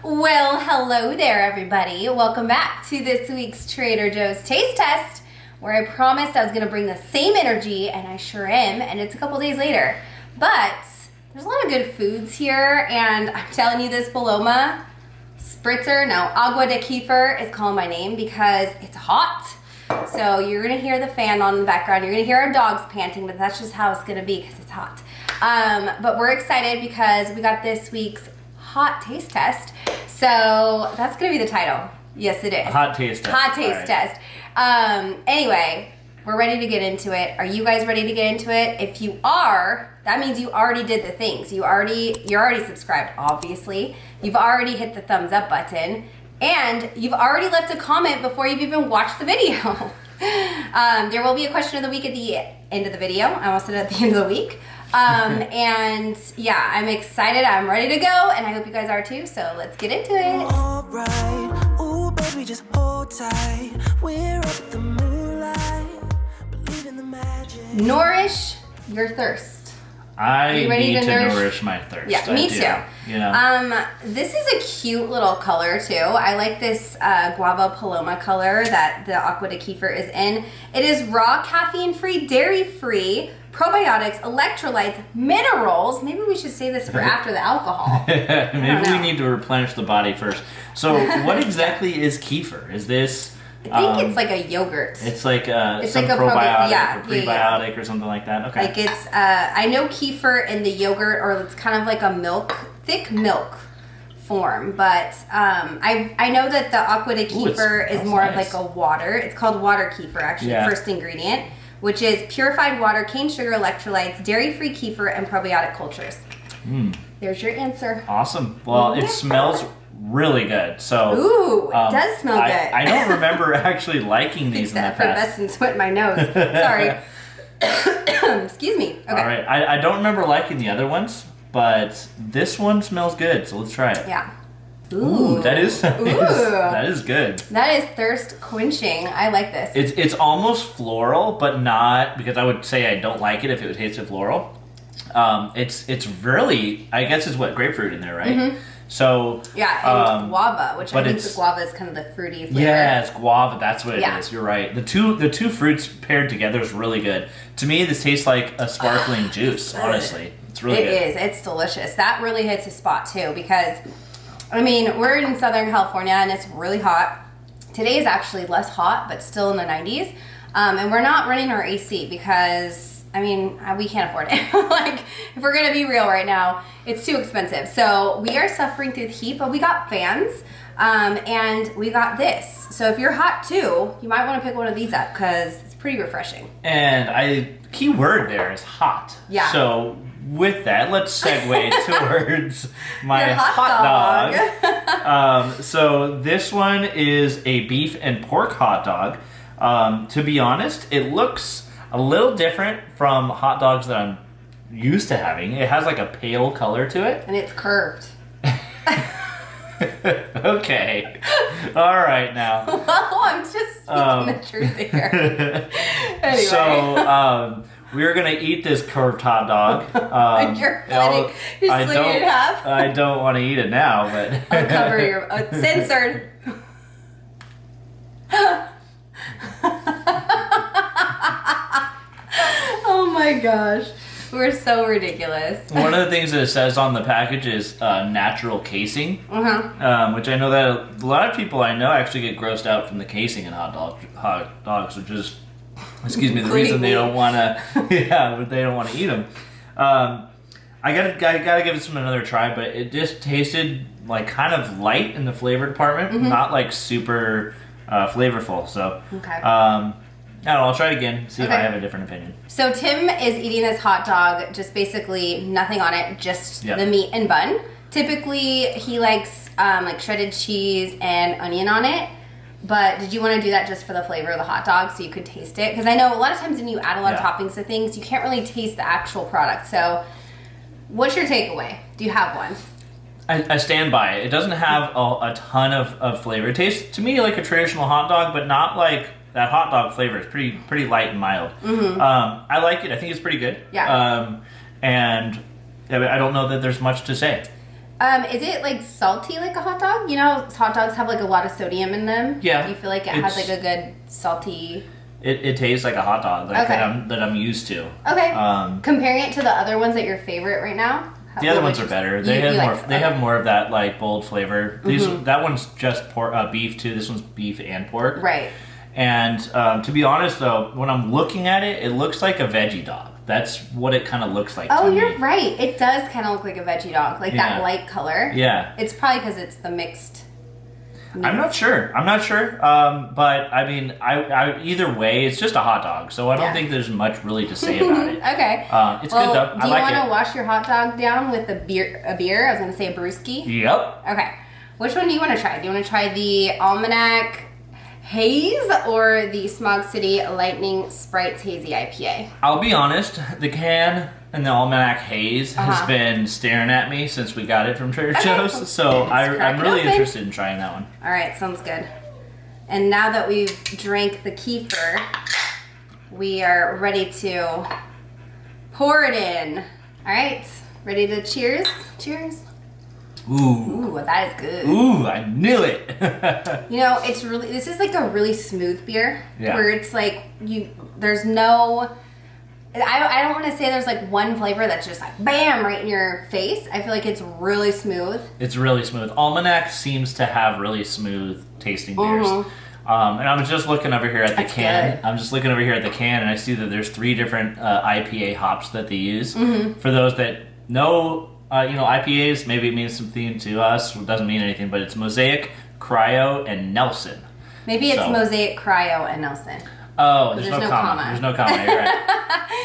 Well, hello there, everybody. Welcome back to this week's Trader Joe's Taste Test, where I promised I was going to bring the same energy, and I sure am, and it's a couple days later. But there's a lot of good foods here, and I'm telling you, this Paloma Agua de Kefir is calling my name because it's hot. So you're going to hear the fan on in the background. You're going to hear our dogs panting, but that's just how it's going to be because it's hot. But we're excited because we got this week's hot taste test. So that's going to be the title. Yes, it is. Hot taste test. Hot taste test. Anyway, we're ready to get into it. Are you guys ready to get into it? If you are, that means you already did the things. You're already subscribed, obviously. You've already hit the thumbs up button. And you've already left a comment before you've even watched the video. There will be a question of the week at the end of the video. I almost said at the end of the week. And yeah, I'm excited. I'm ready to go, and I hope you guys are too. So let's get into it. All right. Ooh, baby, just hold tight. We're up the moonlight. Believe in the magic. Nourish your thirst. I ready need to to nourish- nourish my thirst. Yeah, me too. You know? This is a cute little color too. I like this guava paloma color that the Agua de Kefir is in. It is raw, caffeine-free, dairy-free, probiotics, electrolytes, minerals. Maybe we should say this for after the alcohol. Maybe we need to replenish the body first. So what exactly is kefir? Is this... I think it's like a yogurt. It's like It's some like a probiotic or yeah. prebiotic or something like that? Okay. Like it's, I know kefir in the yogurt, or it's kind of like a thick milk form, but I know that the Agua de Kefir is more of like a water. It's called water kefir, actually, first ingredient, which is purified water, cane sugar, electrolytes, dairy-free kefir, and probiotic cultures. There's your answer. Awesome. Well, it smells really good. So ooh, it does smell good. I don't remember actually liking these in the past. That effervescence went in my nose. Sorry. Excuse me. Okay. All right. I don't remember liking the other ones, but this one smells good. So let's try it. Yeah. Ooh, that is that is good. That is thirst quenching. I like this. It's almost floral, but not, because I would say I don't like it if it tasted floral. It's really, I guess it's grapefruit in there, right? Mm-hmm. So yeah, and guava, which I think the guava is kind of the fruity flavor. Yeah, it's guava. That's what it is. You're right. The two fruits paired together is really good. To me, this tastes like a sparkling juice. Honestly, it's really good. It is. It's delicious. That really hits a spot too, because I mean, we're in Southern California and it's really hot. Today is actually less hot, but still in the 90s. And we're not running our AC because, I mean, we can't afford it. Like, if we're gonna be real right now, it's too expensive. So we are suffering through the heat, but we got fans, and we got this. So if you're hot too, you might want to pick one of these up because it's pretty refreshing. And key word there is hot. Yeah. So with that, let's segue towards my Your hot dog. So this one is a beef and pork hot dog. To be honest, it looks a little different from hot dogs that I'm used to having. It has like a pale color to it. And it's curved. Okay. All right now. Well, I'm just speaking the truth here. Anyway. So, we're going to eat this curved hot dog. You're splitting it in half. I don't want to eat it now, but... I'll cover your... censored. Oh my gosh. We're so ridiculous. One of the things that it says on the package is natural casing, which I know that a lot of people I know actually get grossed out from the casing in hot dogs, which is, excuse me, the reason they don't want to, they don't want to eat them. I gotta give this one another try, but it just tasted like kind of light in the flavor department, not like super flavorful. So, I don't know, I'll try it again, see if I have a different opinion. So Tim is eating this hot dog, just basically nothing on it, just the meat and bun. Typically, he likes like shredded cheese and onion on it. But did you want to do that just for the flavor of the hot dog so you could taste it? Because I know a lot of times when you add a lot of toppings to things, you can't really taste the actual product. So what's your takeaway? Do you have one? I stand by it. It doesn't have a ton of flavor. It tastes to me like a traditional hot dog, but not like that hot dog flavor. It's pretty light and mild. I like it. I think it's pretty good. Yeah. And I don't know that there's much to say. Is it like salty like a hot dog? You know, hot dogs have like a lot of sodium in them. Yeah. Do you feel like it has like a good salty? It tastes like a hot dog, like Okay. that I'm used to. Okay. Comparing it to the other ones that your favorite right now. The other ones are better. They have more of that like bold flavor. That one's just beef too. This one's beef and pork. Right. And to be honest though, when I'm looking at it, it looks like a veggie dog. That's what it kind of looks like. Oh, to you're me. right. It does kind of look like a veggie dog, like that light color. Yeah. It's probably because it's the mixed. I'm not sure. But I mean, I either way, it's just a hot dog, so I don't think there's much really to say about it. Okay. It's good though. Do you want to wash your hot dog down with a beer? I was going to say a brewski. Yep. Okay. Which one do you want to try? Do you want to try the Almanac Haze or the Smog City Lightning Sprites Hazy IPA? I'll be honest, the can and the Almanac Haze has been staring at me since we got it from Trader Joe's, so I'm really interested in trying that one. All right, sounds good. And now that we've drank the kefir, we are ready to pour it in. All right, ready to cheers? Cheers. Ooh, that is good. Ooh, I knew it. You know, this is like a really smooth beer. Yeah. Where it's like, there's no, I don't want to say there's like one flavor that's just like bam right in your face. I feel like it's really smooth. It's really smooth. Almanac seems to have really smooth tasting beers. And I was just looking over here at the can. Good. I'm just looking over here at the can, and I see that there's 3 different IPA hops that they use. For those that know, IPAs, maybe it means something to us. It doesn't mean anything, but it's Mosaic, Cryo, and Nelson. Maybe it's Mosaic, Cryo, and Nelson. Oh, there's no comma. There's no comma. You're right.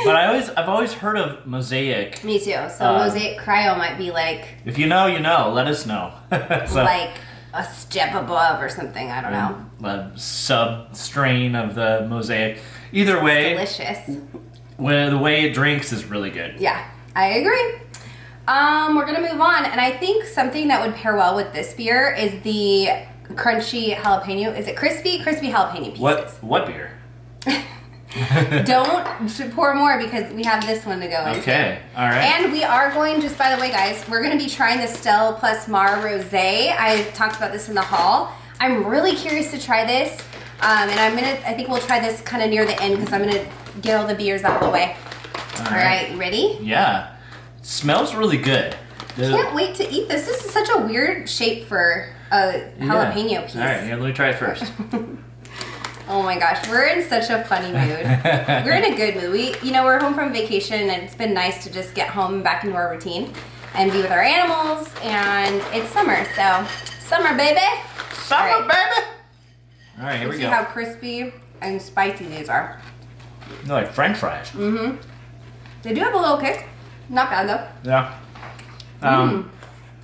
But I've always heard of Mosaic. Me too. So Mosaic Cryo might be like. If you know, you know. Let us know. Like a step above or something. I don't know. A sub strain of the Mosaic. Either way, it's delicious. The way it drinks is really good. Yeah, I agree. We're gonna move on, and I think something that would pair well with this beer is the crunchy jalapeno. Is it crispy jalapeno pieces? What beer? Don't pour more because we have this one to go into. Okay, all right. And we are going, just by the way, guys, we're going to be trying the Stelle plus Mar Rosé. I talked about this in the haul. I'm really curious to try this, and I think we'll try this kind of near the end because I'm going to get all the beers out of the way. All right, you ready? Yeah. It smells really good. Can't wait to eat this. This is such a weird shape for a jalapeno piece. All right, let me try it first. Oh my gosh, we're in such a funny mood. We're in a good mood. We're home from vacation, and it's been nice to just get home and back into our routine and be with our animals, and it's summer, so summer, baby. Summer, baby. All right, here we go. See how crispy and spicy these are. They're like French fries. Mm-hmm. They do have a little kick. Not bad, though. Yeah.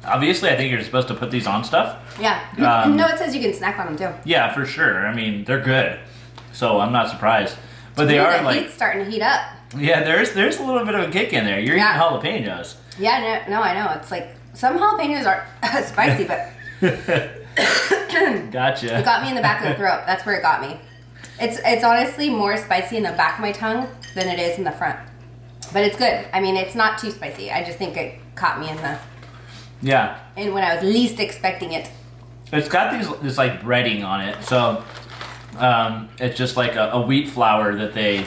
Obviously, I think you're supposed to put these on stuff. Yeah. No, it says you can snack on them, too. Yeah, for sure. I mean, they're good. So I'm not surprised. But they are the heat's starting to heat up. Yeah, there's a little bit of a kick in there. You're eating jalapenos. Yeah, no, I know. It's like, some jalapenos are spicy, but... Gotcha. It got me in the back of the throat. That's where it got me. It's honestly more spicy in the back of my tongue than it is in the front. But it's good. I mean, it's not too spicy. I just think it caught me in the... Yeah. And when I was least expecting it. It's got this like breading on it, so it's just like a wheat flour that they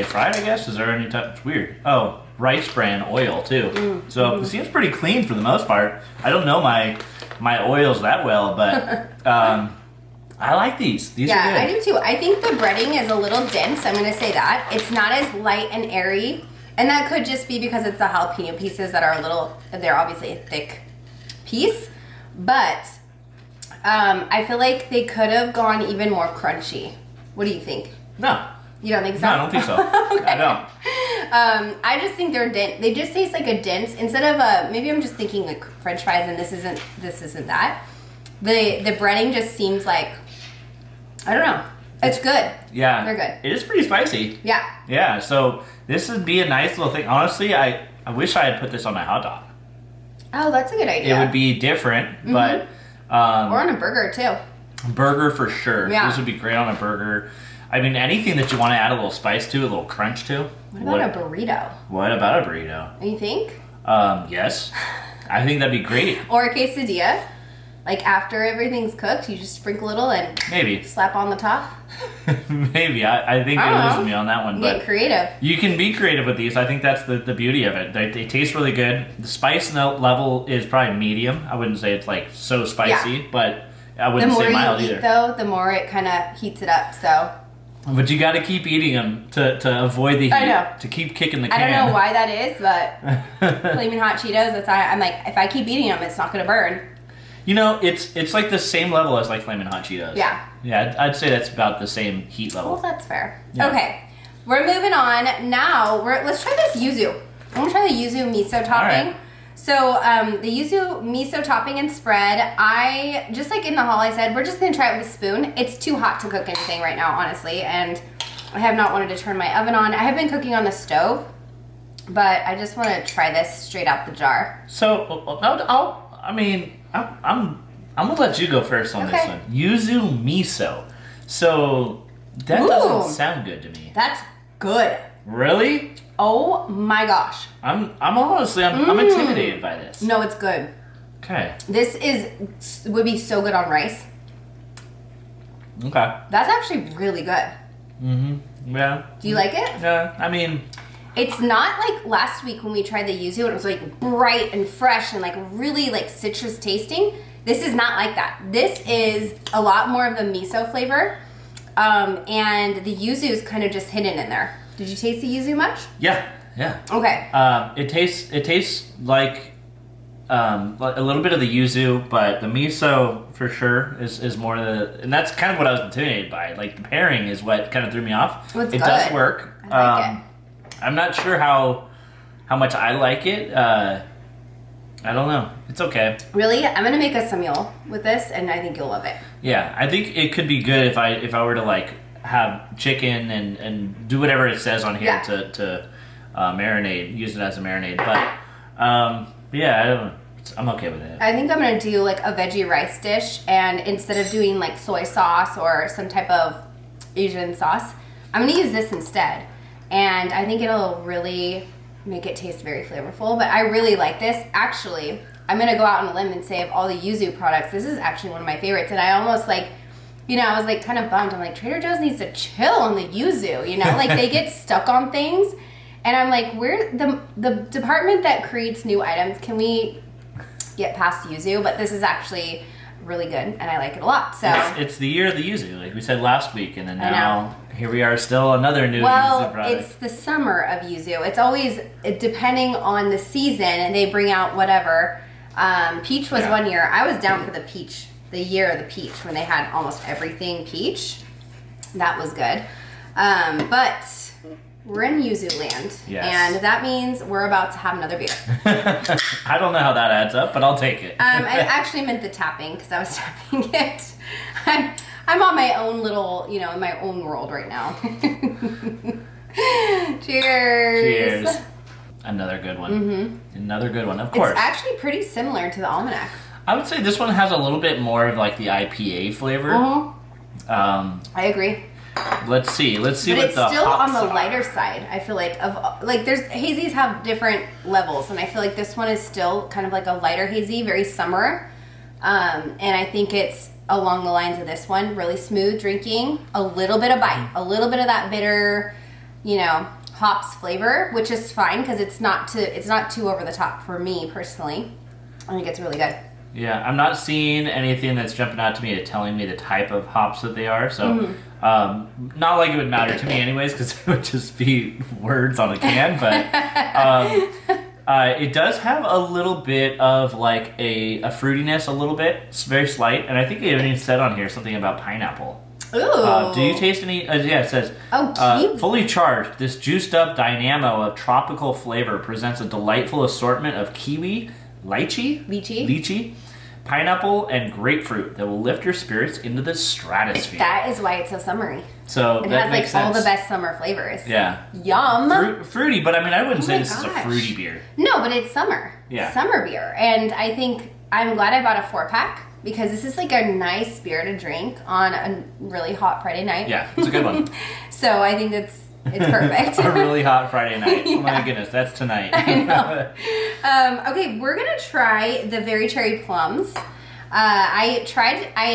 fried. I guess is there any type? It's weird. Oh, rice bran oil too. So it seems pretty clean for the most part. I don't know my oils that well, but I like these. These are good. Yeah, I do too. I think the breading is a little dense. I'm going to say that it's not as light and airy, and that could just be because it's the jalapeno pieces that are they're obviously a thick piece, but I feel like they could have gone even more crunchy. What do you think? No. You don't think so? No, I don't think so. Okay. I don't. I just think they're dense. They just taste like a dense, instead of maybe I'm just thinking like French fries, and this isn't that. The breading just seems like, I don't know. It's good. Yeah. They're good. It is pretty spicy. Yeah. Yeah, so this would be a nice little thing. Honestly, I wish I had put this on my hot dog. Oh, that's a good idea. It would be different, but... or on a burger, too. Burger for sure. Yeah. This would be great on a burger. I mean, anything that you want to add a little spice to, a little crunch to. What about a burrito? What about a burrito? You think? Yes. I think that'd be great. Or a quesadilla. Like after everything's cooked, you just sprinkle a little and maybe slap on the top. Maybe. I think you're losing me on that one. Get But creative. you can be creative with these. I think that's the beauty of it. They taste really good. The spice level is probably medium. I wouldn't say it's like so spicy, but I The wouldn't more say mild you eat, either. though, the more it kind of heats it up. So But you got to keep eating them to avoid the heat. I know. To keep kicking the I can. don't know why that is, but Flaming Hot Cheetos. I'm like, if I keep eating them, it's not gonna burn. You know, it's like the same level as like Flamin' Hot Cheetos. Yeah. Yeah, I'd say that's about the same heat level. Well, that's fair. Yeah. Okay, we're moving on now. Let's try this yuzu. I'm gonna try the yuzu miso topping. Right. So the yuzu miso topping and spread, I just like in the haul I said, we're just gonna try it with a spoon. It's too hot to cook anything right now, honestly, and I have not wanted to turn my oven on. I have been cooking on the stove, but I just want to try this straight out the jar. So I'm gonna let you go first on this Okay. one. Yuzu miso. So that Ooh. doesn't sound good to me. That's good. Really? Oh my gosh. I'm honestly I'm intimidated by this. No, it's good. Okay. This would be so good on rice. Okay. That's actually really good. Yeah. Do you like it? Yeah. I mean, It's not like last week when we tried the yuzu and it was like bright and fresh and like really like citrus tasting. This is not like that. This is a lot more of the miso flavor. And the yuzu is kind of just hidden in there. Did you taste the yuzu much? yeah. Okay. It tastes like a little bit of the yuzu, but the miso for sure is more of the, and that's kind of what I was intimidated by. Like the pairing is what kind of threw me off. Well, it's it good. does work. I like it. I'm not sure how much I like it. I don't know. It's okay. Really? I'm gonna make a samyul with this and I think you'll love it. Yeah, I think it could be good if I were to like have chicken and do whatever it says on here Yeah. to marinade, use it as a marinade. But yeah, I don't know. I'm okay with it. I think I'm gonna do like a veggie rice dish, and instead of doing like soy sauce or some type of Asian sauce, I'm gonna use this instead. And I think it'll really make it taste very flavorful. But I really like this. Actually, I'm gonna go out on a limb and say of all the yuzu products, this is actually one of my favorites. And I almost like, you know, I was like kind of bummed. I'm like, Trader Joe's needs to chill on the yuzu, you know? Like they get stuck on things. And I'm like, where the department that creates new items, can we get past yuzu? But this is actually really good and I like it a lot. So It's the year of the yuzu, like we said last week, and then I now here we are, still another new yuzu well, product. it's the summer of yuzu. It's always depending on the season, and they bring out whatever. Peach was Yeah. one year. I was down for the peach, the year of the peach, when they had almost everything peach. That was good. But we're in yuzu land, Yes. and that means we're about to have another beer. I don't know how that adds up, but I'll take it. I actually meant the tapping because I was tapping it. I'm on my own little, you know, in my own world right now. Cheers. Cheers. Another good one. Another good one, of course. It's actually pretty similar to the Almanac. I would say this one has a little bit more of like the IPA flavor. I agree. Let's see But what it's the still hops on the are. lighter side. I feel like there's hazies have different levels, and I feel like this one is still kind of like a lighter hazy, very summer. And I think it's along the lines of this one, really smooth drinking, a little bit of bite, a little bit of that bitter, you know, hops flavor, which is fine because it's not too over the top for me personally. I think it's really good. Yeah, I'm not seeing anything that's jumping out to me to telling me the type of hops that they are. So, not like it would matter to me anyways, because it would just be words on a can. But it does have a little bit of like a fruitiness, a little bit. It's very slight, and I think it even said on here something about pineapple. Ooh. Do you taste any? Yeah, it says. Oh, fully charged, this juiced up dynamo of tropical flavor presents a delightful assortment of kiwi, lychee, pineapple, and grapefruit that will lift your spirits into the stratosphere. That is why it's so summery. So It that has makes like all sense. the best summer flavors. Yeah. Yum. Fruity, but I mean, I wouldn't Oh say my this is a gosh. fruity beer. No, but it's summer. Yeah. Summer beer. And I think I'm glad I bought a 4-pack because this is like a nice beer to drink on a really hot Friday night. Yeah, it's a good one. So I think It's perfect. A really hot Friday night. Yeah. Oh my goodness, that's tonight. I know. Okay, we're gonna try the very cherry plums. I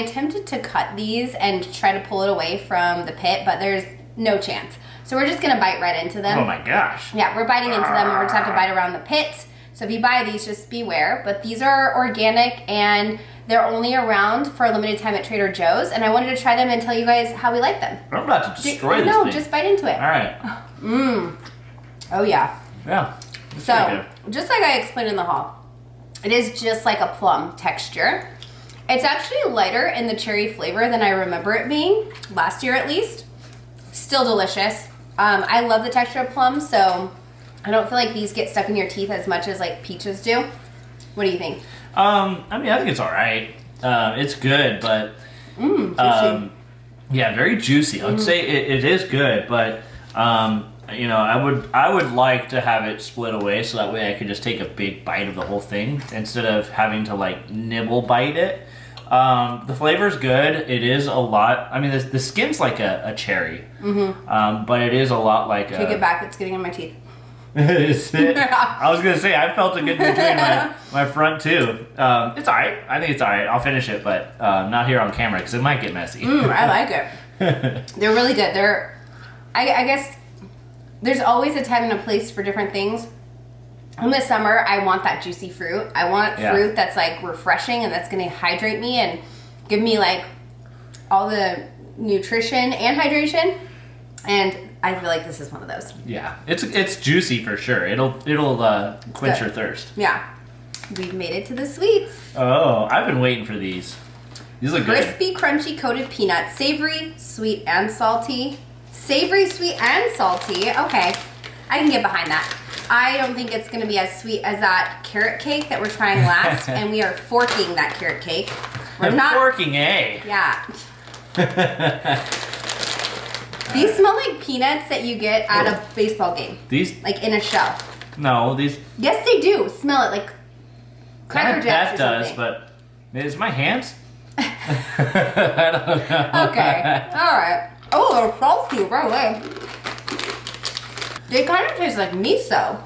attempted to cut these and try to pull it away from the pit, but there's no chance. So we're just gonna bite right into them. Oh my gosh. Yeah, we're biting into them and we're just have to bite around the pit. So if you buy these, just beware. But these are organic and they're only around for a limited time at Trader Joe's. And I wanted to try them and tell you guys how we like them. I'm about to destroy this No, thing. just bite into it. All right. Oh yeah. Yeah. It's pretty So, good. just like I explained in the haul, it is just like a plum texture. It's actually lighter in the cherry flavor than I remember it being, last year at least. Still delicious. I love the texture of plums, so I don't feel like these get stuck in your teeth as much as like peaches do. What do you think? I mean, I think it's all right. It's good, but Juicy. yeah, very juicy. I would say it is good, but you know, I would like to have it split away so that way I could just take a big bite of the whole thing instead of having to like nibble bite it. The flavor's good. It is a lot. I mean, the skin's like a cherry, but it is a lot like Take it back. It's getting in my teeth. Is it? I was gonna say I felt it good between my front too. It's alright. I think it's alright. I'll finish it, but not here on camera because it might get messy. I like it. They're really good. I guess there's always a time and a place for different things. In the summer, I want that juicy fruit. I want fruit that's like refreshing and that's gonna hydrate me and give me like all the nutrition and hydration. And I feel like this is one of those. Yeah, it's juicy for sure. It'll quench your thirst. Yeah. We've made it to the sweets. Oh, I've been waiting for these. These look good. Crispy, crunchy, coated peanuts. Savory, sweet, and salty. Savory, sweet, and salty. Okay, I can get behind that. I don't think it's going to be as sweet as that carrot cake that we're trying last, and we are forking that carrot cake. We're not forking, eh? Yeah. These smell like peanuts that you get at a baseball game. These? Like in a shell. No, these. Yes, they do. Smell it like Cracker Jacks That or does, something. but is my hands? I don't know. Okay. All right. Oh, they're salty right away. They kind of taste like miso.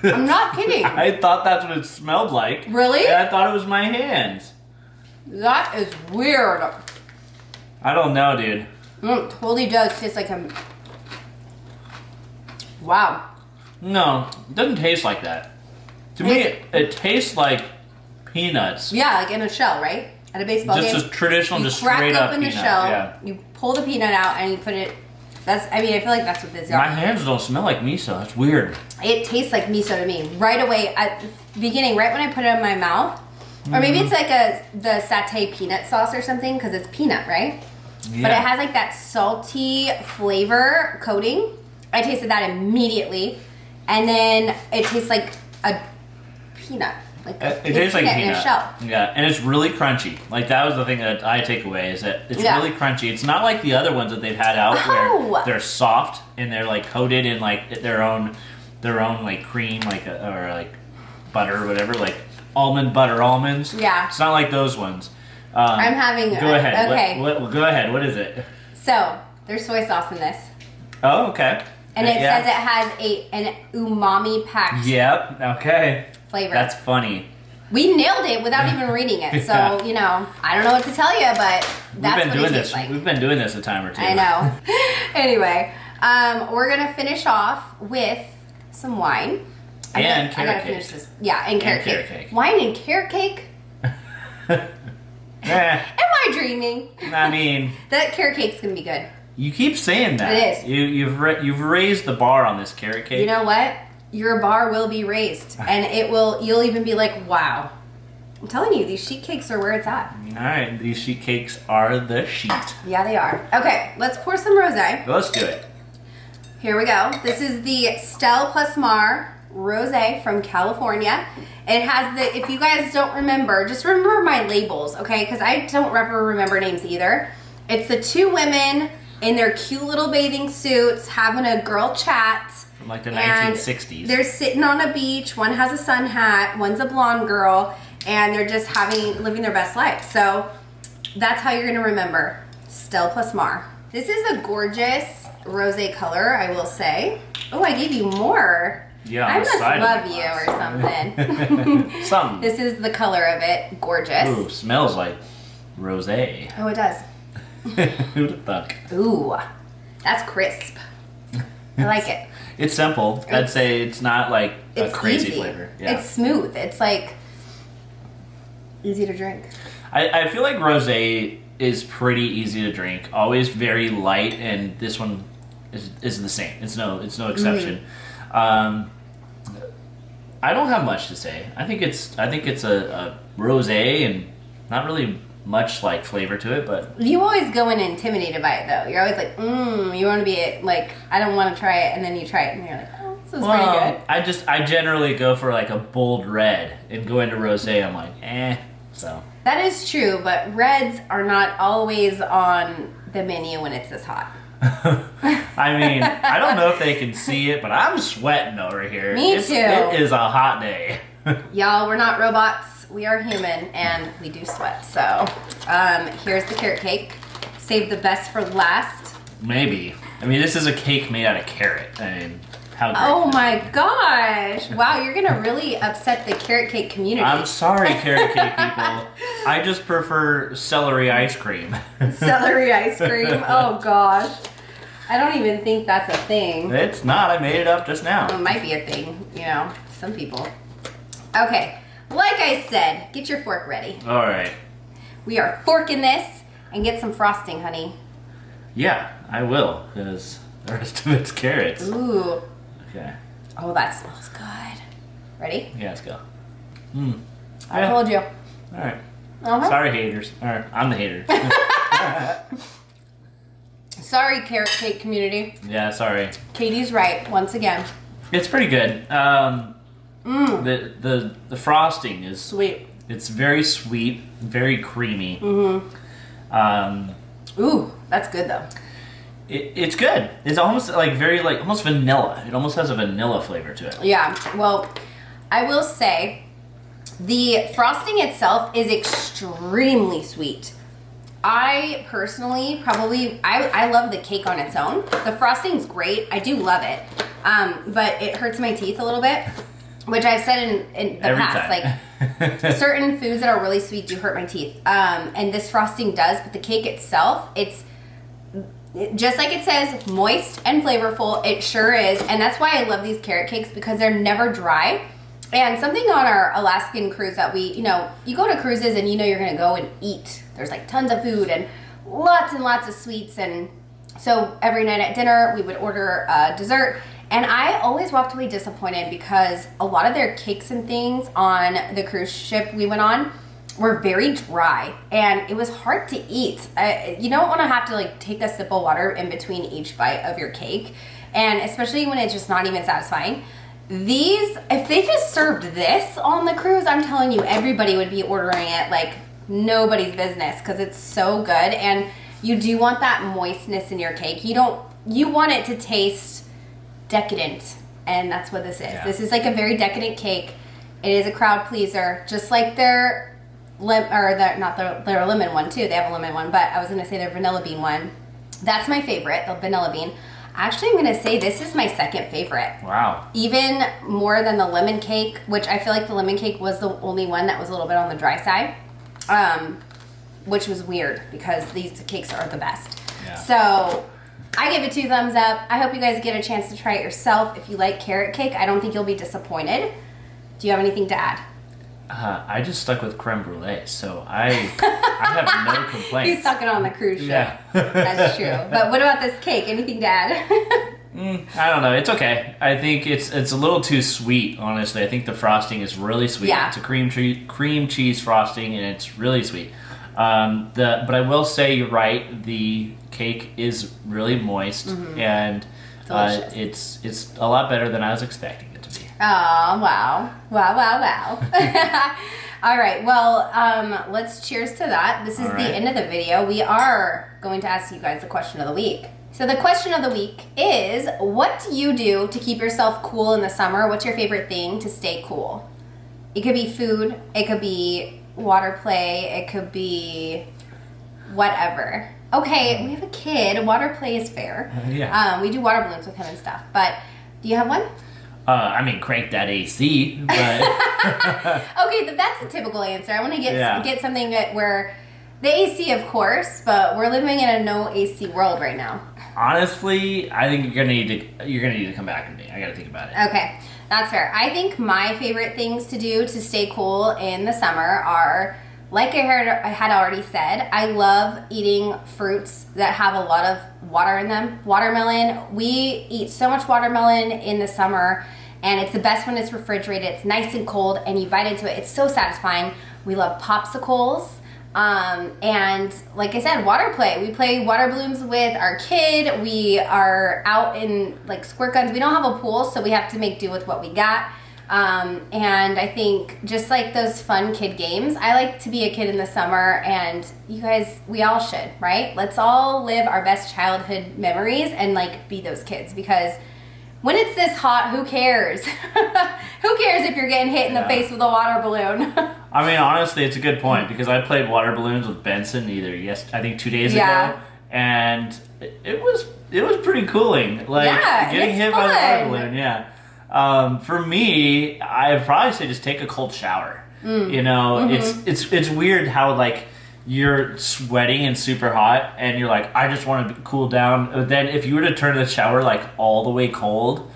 I'm not kidding. I thought that's what it smelled like. Really? And I thought it was my hands. That is weird. I don't know, dude. It totally does taste like a... Wow. No, it doesn't taste like that. To me, it tastes like peanuts. Yeah, like in a shell, right? At a baseball game. Just a traditional, you just crack straight up open the peanut. shell, Yeah. you pull the peanut out, and you put it... I feel like that's what this is. My hands don't smell like miso. That's weird. It tastes like miso to me. Right away, at the beginning, right when I put it in my mouth. Or maybe it's like the satay peanut sauce or something, because it's peanut, right? Yeah. But it has like that salty flavor coating. I tasted that immediately. And then it tastes like a peanut. Like It tastes like in peanut. a shell. Yeah, and it's really crunchy. Like that was the thing that I take away is that it's Yeah. really crunchy. It's not like the other ones that they've had out Oh. where they're soft and they're like coated in like their own like cream, like or like butter or whatever, like almond butter almonds. Yeah. It's not like those ones. I'm having... Go ahead. Okay. Go ahead. What is it? So, there's soy sauce in this. Oh, okay. And it Yeah. says it has an umami-packed Yep. Okay. flavor. That's funny. We nailed it without even reading it. So, Yeah. you know, I don't know what to tell you, but that's We've been what doing it this. tastes like. We've been doing this a time or two. I know. Anyway, we're going to finish off with some wine. And I carrot gotta cake. finish this. Yeah, and carrot carrot cake. cake. Wine and carrot cake? Eh, Am I dreaming? I mean, That carrot cake's going to be good. you keep saying that. It is. You've raised the bar on this carrot cake. You know what? Your bar will be raised. And you'll even be like, wow. I'm telling you, these sheet cakes are where it's at. All right, these sheet cakes are the sheet. Yeah, they are. Okay, let's pour some rosé. Let's do it. Here we go. This is the Stelle plus Mar Rosé from California. It has the, if you guys don't remember, just remember my labels, okay? Because I don't ever remember names either. It's the two women in their cute little bathing suits having a girl chat. From like the And 1960s. They're sitting on a beach. One has a sun hat. One's a blonde girl. And they're just living their best life. So that's how you're going to remember Stelle plus Mar. This is a gorgeous rosé color, I will say. Oh, I gave you more. Yeah, I must love you or something. Something. This is the color of it. Gorgeous. Ooh, smells like rosé. Oh, it does. Who'd have thunk? Ooh, that's crisp. I like it. It's simple. I'd say it's not like a It's crazy easy. flavor. Yeah. It's smooth. It's like easy to drink. I feel like rosé is pretty easy to drink. Always very light, and this one is the same. It's no exception. I don't have much to say. I think it's a rosé and not really much like flavor to it, but You always go in intimidated by it, though. You're always like, you want to be like, I don't want to try it, and then you try it, and you're like, oh, this is pretty good. I generally go for like a bold red and go into rosé. I'm like, so. That is true, but reds are not always on the menu when it's this hot. I mean, I don't know if they can see it, but I'm sweating over here. Me too. It is a hot day. Y'all, we're not robots. We are human, and we do sweat. So, here's the carrot cake. Save the best for last. Maybe. I mean, this is a cake made out of carrot. I mean, how great. Oh my gosh. Wow, you're going to really upset the carrot cake community. I'm sorry, carrot cake people. I just prefer celery ice cream. Celery ice cream. Oh gosh. I don't even think that's a thing. It's not. I made it up just now. It might be a thing, some people. Okay, like I said, get your fork ready. All right. We are forking this and get some frosting, honey. Yeah, I will, because the rest of it's carrots. Ooh. Okay. Oh, that smells good. Ready? Yeah, let's go. I told you. All right. Uh-huh. Sorry, haters. All right, I'm the hater. Sorry, carrot cake community. Yeah, sorry. Katie's right, once again. It's pretty good. The frosting is Sweet. It's very sweet, very creamy. Ooh, that's good though. It's good. It's almost like almost vanilla. It almost has a vanilla flavor to it. Yeah, well, I will say the frosting itself is extremely sweet. I personally I love the cake on its own. The frosting's great. I do love it. But it hurts my teeth a little bit, which I've said in the Every past. time. Like certain foods that are really sweet do hurt my teeth. And this frosting does, but the cake itself, it's just like it says, moist and flavorful. It sure is. And that's why I love these carrot cakes, because they're never dry. And something on our Alaskan cruise that you go to cruises and you're going to go and eat. There's like tons of food and lots of sweets. And so every night at dinner, we would order dessert. And I always walked away disappointed because a lot of their cakes and things on the cruise ship we went on were very dry. And it was hard to eat. You don't want to have to take a sip of water in between each bite of your cake. And especially when it's just not even satisfying. These, if they just served this on the cruise, I'm telling you, everybody would be ordering it like nobody's business because it's so good. And you do want that moistness in your cake. You want it to taste decadent, and that's what this is. Yeah. This is like a very decadent cake. It is a crowd pleaser, just like their lemon one too. They have a lemon one, but I was gonna say their vanilla bean one. That's my favorite, the vanilla bean. Actually, I'm going to say this is my second favorite. Wow. Even more than the lemon cake, which I feel like the lemon cake was the only one that was a little bit on the dry side, which was weird because these cakes are the best. Yeah. So I give it 2 thumbs up. I hope you guys get a chance to try it yourself. If you like carrot cake, I don't think you'll be disappointed. Do you have anything to add? I just stuck with creme brulee, so I have no complaints. He's sucking on the cruise ship. Yeah. That's true. But what about this cake? Anything to add? I don't know. It's okay. I think it's a little too sweet, honestly. I think the frosting is really sweet. Yeah. It's a cream cheese frosting, and it's really sweet. But I will say you're right. The cake is really moist, and it's a lot better than I was expecting it to be. Oh, wow. Wow. All right, well, let's cheers to that. This is the end of the video. We are going to ask you guys the question of the week. So the question of the week is, what do you do to keep yourself cool in the summer? What's your favorite thing to stay cool? It could be food. It could be water play. It could be whatever. Okay, we have a kid. Water play is fair. Yeah. We do water balloons with him and stuff. But do you have one? I mean, crank that AC, but... Okay, that's a typical answer. I want to get something where the AC, of course, but we're living in a no AC world right now. Honestly, I think you're gonna need to come back to me. I gotta think about it. Okay, that's fair. I think my favorite things to do to stay cool in the summer are, like I had already said, I love eating fruits that have a lot of water in them. Watermelon, we eat so much watermelon in the summer, and it's the best when it's refrigerated. It's nice and cold, and you bite into it. It's so satisfying. We love popsicles. And like I said, water play. We play water balloons with our kid. We are out in like squirt guns. We don't have a pool, so we have to make do with what we got. And I think just like those fun kid games, I like to be a kid in the summer, and you guys, we all should, right? Let's all live our best childhood memories and like be those kids, because when it's this hot, who cares? Who cares if you're getting hit in the face with a water balloon? I mean, honestly, it's a good point, because I played water balloons with Benson I think 2 days ago, and it was pretty cooling. Like getting hit by the water balloon, for me, I'd probably say just take a cold shower. You know, it's weird how like you're sweating and super hot, and you're like, I just want to cool down. But then if you were to turn the shower like all the way cold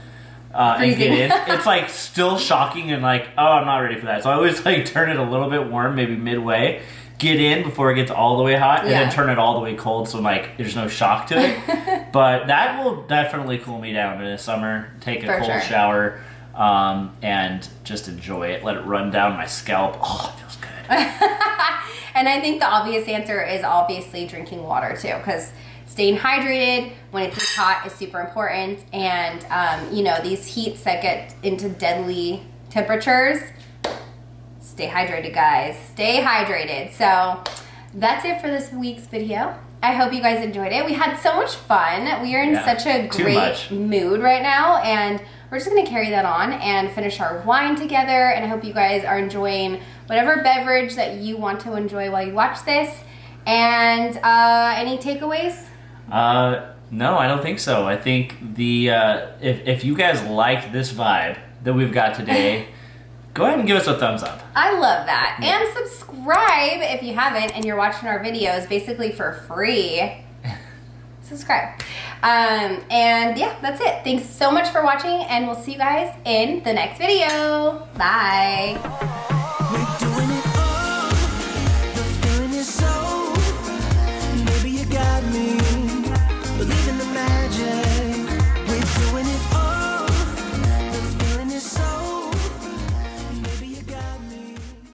and get in, it's like still shocking and like, oh, I'm not ready for that. So I always like turn it a little bit warm, maybe midway, get in before it gets all the way hot, and then turn it all the way cold, so like there's no shock to it. But that will definitely cool me down in the summer. Take a cold shower. And just enjoy it. Let it run down my scalp. Oh, it feels good. And I think the obvious answer is obviously drinking water too, because staying hydrated when it's this hot is super important. And, you know, these heats that get into deadly temperatures, stay hydrated, guys. Stay hydrated. So that's it for this week's video. I hope you guys enjoyed it. We had so much fun. We are in such a great mood right now, and we're just going to carry that on and finish our wine together. And I hope you guys are enjoying whatever beverage that you want to enjoy while you watch this. And any takeaways? No, I don't think so. I think if you guys liked this vibe that we've got today, go ahead and give us a thumbs up. I love that. Yeah. And subscribe if you haven't and you're watching our videos basically for free. Subscribe. And yeah, that's it. Thanks so much for watching, and we'll see you guys in the next video. Bye.